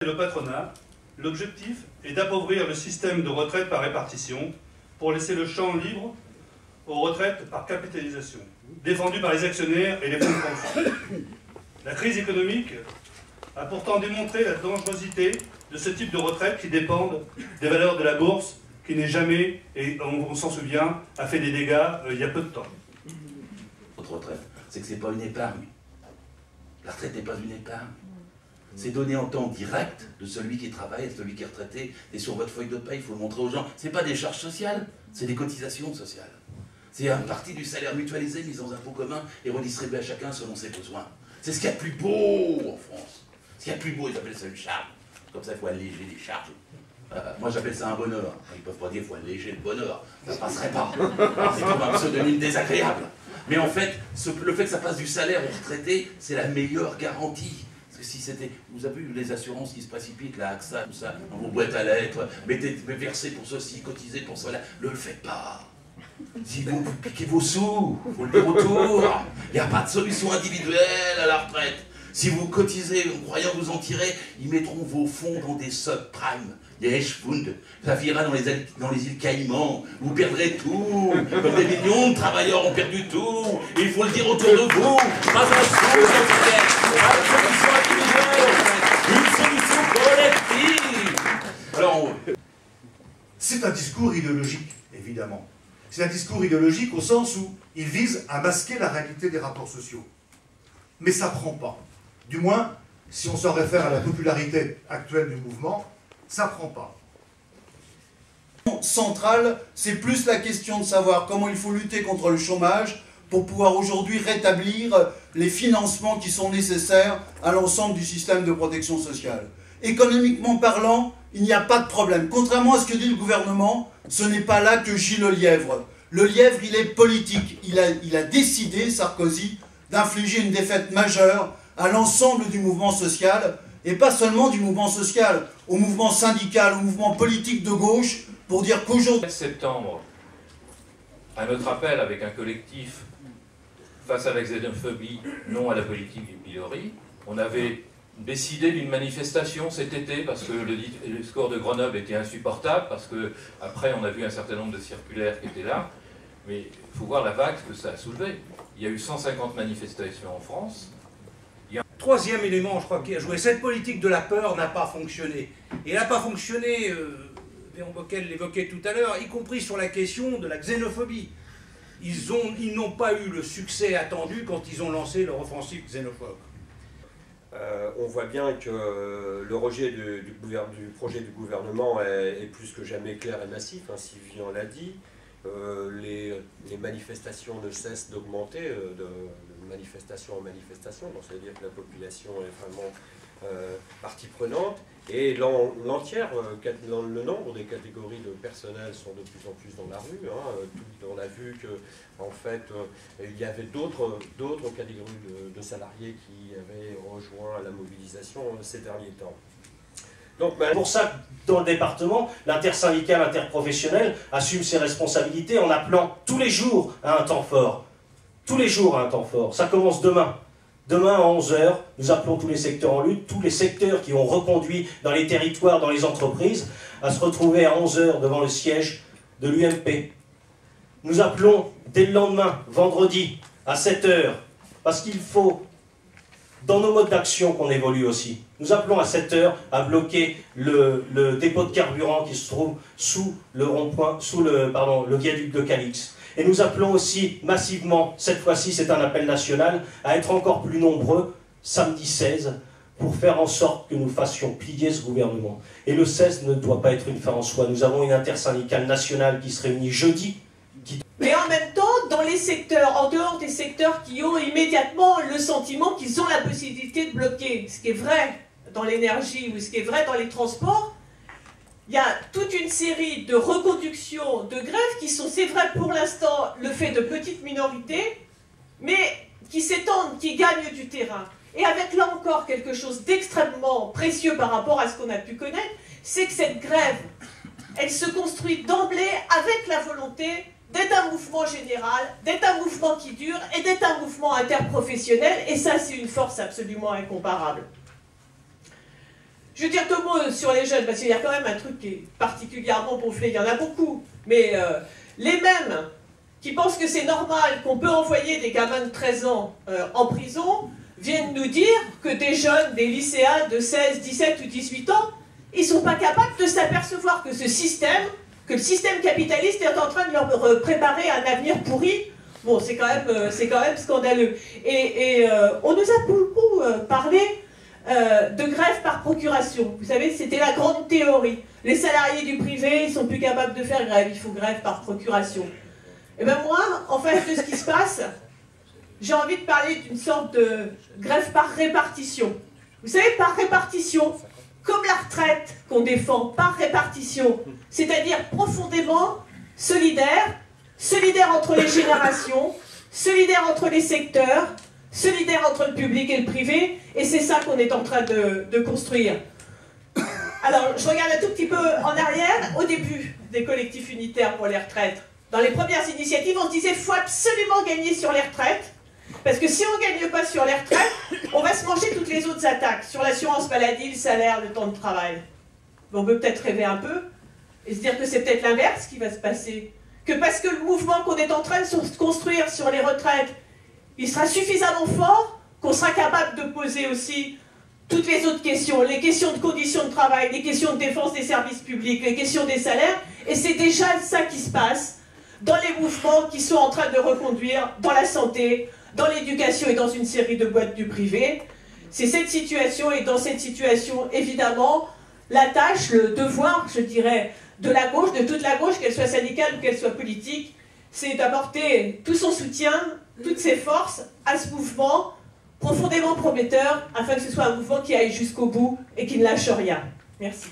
Le patronat, l'objectif est d'appauvrir le système de retraite par répartition pour laisser le champ libre aux retraites par capitalisation, défendu par les actionnaires et les fonds de pension. La crise économique a pourtant démontré la dangerosité de ce type de retraite qui dépendent des valeurs de la bourse, qui n'est jamais, et on s'en souvient, a fait des dégâts il y a peu de temps. Votre retraite, c'est que ce n'est pas une épargne. La retraite n'est pas une épargne. C'est donné en temps direct de celui qui travaille, de celui qui est retraité, et sur votre feuille de paie, il faut le montrer aux gens. Ce n'est pas des charges sociales, c'est des cotisations sociales. C'est une partie du salaire mutualisé, mis dans un pot commun et redistribué à chacun selon ses besoins. C'est ce qu'il y a de plus beau en France. Ce qu'il y a de plus beau, ils appellent ça une charge. Comme ça, il faut alléger les charges. Moi, j'appelle ça un bonheur. Ils ne peuvent pas dire qu'il faut alléger le bonheur. Ça ne passerait pas. C'est comme un pseudonyme désagréable. Mais en fait, le fait que ça passe du salaire au retraité, c'est la meilleure garantie. Parce que si c'était, vous avez vu les assurances qui se précipitent, la AXA, tout ça, dans vos boîtes à lettres, versez pour ceci, cotisez pour cela, ne le faites pas. Si vous piquez vos sous, il faut le dire autour. Il n'y a pas de solution individuelle à la retraite. Si vous cotisez en croyant vous en tirer, ils mettront vos fonds dans des subprimes, des hedge funds. Ça finira dans les îles Caïmans. Vous perdrez tout. Comme des millions de travailleurs ont perdu tout. Et il faut le dire autour de vous. Pas un sou, pas de solution individuelle. Une solution collective. Alors, c'est un discours idéologique, évidemment. C'est un discours idéologique au sens où il vise à masquer la réalité des rapports sociaux. Mais ça ne prend pas. Du moins, si on s'en réfère à la popularité actuelle du mouvement, ça ne prend pas. Centrale, c'est plus la question de savoir comment il faut lutter contre le chômage pour pouvoir aujourd'hui rétablir les financements qui sont nécessaires à l'ensemble du système de protection sociale. Économiquement parlant, il n'y a pas de problème. Contrairement à ce que dit le gouvernement, ce n'est pas là que gît le lièvre. Le lièvre, il est politique. Il a décidé, Sarkozy, d'infliger une défaite majeure à l'ensemble du mouvement social, et pas seulement du mouvement social, au mouvement syndical, au mouvement politique de gauche, pour dire qu'aujourd'hui... 7 septembre, à notre appel avec un collectif face à la xénophobie, non à la politique du pilori, on avait décidé d'une manifestation cet été parce que le score de Grenoble était insupportable, parce que après on a vu un certain nombre de circulaires qui étaient là, mais il faut voir la vague que ça a soulevé. Il y a eu 150 manifestations en France. Troisième élément, je crois, qui a joué, cette politique de la peur n'a pas fonctionné. Et elle n'a pas fonctionné, Véron Bockel l'évoquait tout à l'heure, y compris sur la question de la xénophobie. Ils n'ont pas eu le succès attendu quand ils ont lancé leur offensive xénophobe. On voit bien que le rejet du projet du gouvernement est plus que jamais clair et massif, hein, Sylvian l'a dit. Les manifestations ne cessent d'augmenter de manifestation en manifestation, donc c'est-à-dire que la population est vraiment partie prenante, et le nombre des catégories de personnel sont de plus en plus dans la rue. Hein. On a vu que en fait, il y avait d'autres catégories de salariés qui avaient rejoint la mobilisation ces derniers temps. Donc, pour ça, dans le département, l'intersyndicale interprofessionnelle assume ses responsabilités en appelant tous les jours à un temps fort. Tous les jours à un temps fort. Ça commence demain. Demain à 11 h, nous appelons tous les secteurs en lutte, tous les secteurs qui ont reconduit dans les territoires, dans les entreprises, à se retrouver à 11 h devant le siège de l'UMP. Nous appelons dès le lendemain, vendredi, à 7 h, parce qu'il faut, dans nos modes d'action, qu'on évolue aussi. Nous appelons à 7 h à bloquer le dépôt de carburant qui se trouve sous le rond-point, sous le viaduc de Calix. Et nous appelons aussi massivement, cette fois-ci c'est un appel national, à être encore plus nombreux, samedi 16, pour faire en sorte que nous fassions plier ce gouvernement. Et le 16 ne doit pas être une fin en soi. Nous avons une intersyndicale nationale qui se réunit jeudi. Mais en même temps, dans les secteurs, en dehors des secteurs qui ont immédiatement le sentiment qu'ils ont la possibilité de bloquer, ce qui est vrai dans l'énergie ou ce qui est vrai dans les transports, il y a toute une série de reconductions, de grèves qui sont, c'est vrai pour l'instant, le fait de petites minorités, mais qui s'étendent, qui gagnent du terrain. Et avec là encore quelque chose d'extrêmement précieux par rapport à ce qu'on a pu connaître, c'est que cette grève, elle se construit d'emblée avec la volonté d'être un mouvement général, d'être un mouvement qui dure et d'être un mouvement interprofessionnel, et ça c'est une force absolument incomparable. Je veux dire deux mots sur les jeunes, parce qu'il y a quand même un truc qui est particulièrement gonflé, il y en a beaucoup, mais les mêmes qui pensent que c'est normal qu'on peut envoyer des gamins de 13 ans en prison, viennent nous dire que des jeunes, des lycéens de 16, 17 ou 18 ans, ils ne sont pas capables de s'apercevoir que ce système, que le système capitaliste est en train de leur préparer un avenir pourri. Bon, c'est quand même scandaleux. Et on nous a beaucoup parlé de grève par procuration. Vous savez, c'était la grande théorie. Les salariés du privé, ils sont plus capables de faire grève, il faut grève par procuration. Et bien moi, en face de ce qui se passe, j'ai envie de parler d'une sorte de grève par répartition. Vous savez, par répartition, comme la retraite qu'on défend, par répartition, c'est-à-dire profondément solidaire, solidaire entre les générations, solidaire entre les secteurs, solidaire entre le public et le privé, et c'est ça qu'on est en train de construire. Alors, je regarde un tout petit peu en arrière, au début des collectifs unitaires pour les retraites. Dans les premières initiatives, on se disait qu'il faut absolument gagner sur les retraites, parce que si on ne gagne pas sur les retraites, on va se manger toutes les autres attaques, sur l'assurance maladie, le salaire, le temps de travail. On peut peut-être rêver un peu, et se dire que c'est peut-être l'inverse qui va se passer. Que parce que le mouvement qu'on est en train de construire sur les retraites, il sera suffisamment fort qu'on sera capable de poser aussi toutes les autres questions, les questions de conditions de travail, les questions de défense des services publics, les questions des salaires, et c'est déjà ça qui se passe dans les mouvements qui sont en train de reconduire dans la santé, dans l'éducation et dans une série de boîtes du privé. C'est cette situation, et dans cette situation, évidemment, la tâche, le devoir, je dirais, de la gauche, de toute la gauche, qu'elle soit syndicale ou qu'elle soit politique, c'est d'apporter tout son soutien, toutes ses forces à ce mouvement profondément prometteur, afin que ce soit un mouvement qui aille jusqu'au bout et qui ne lâche rien. Merci.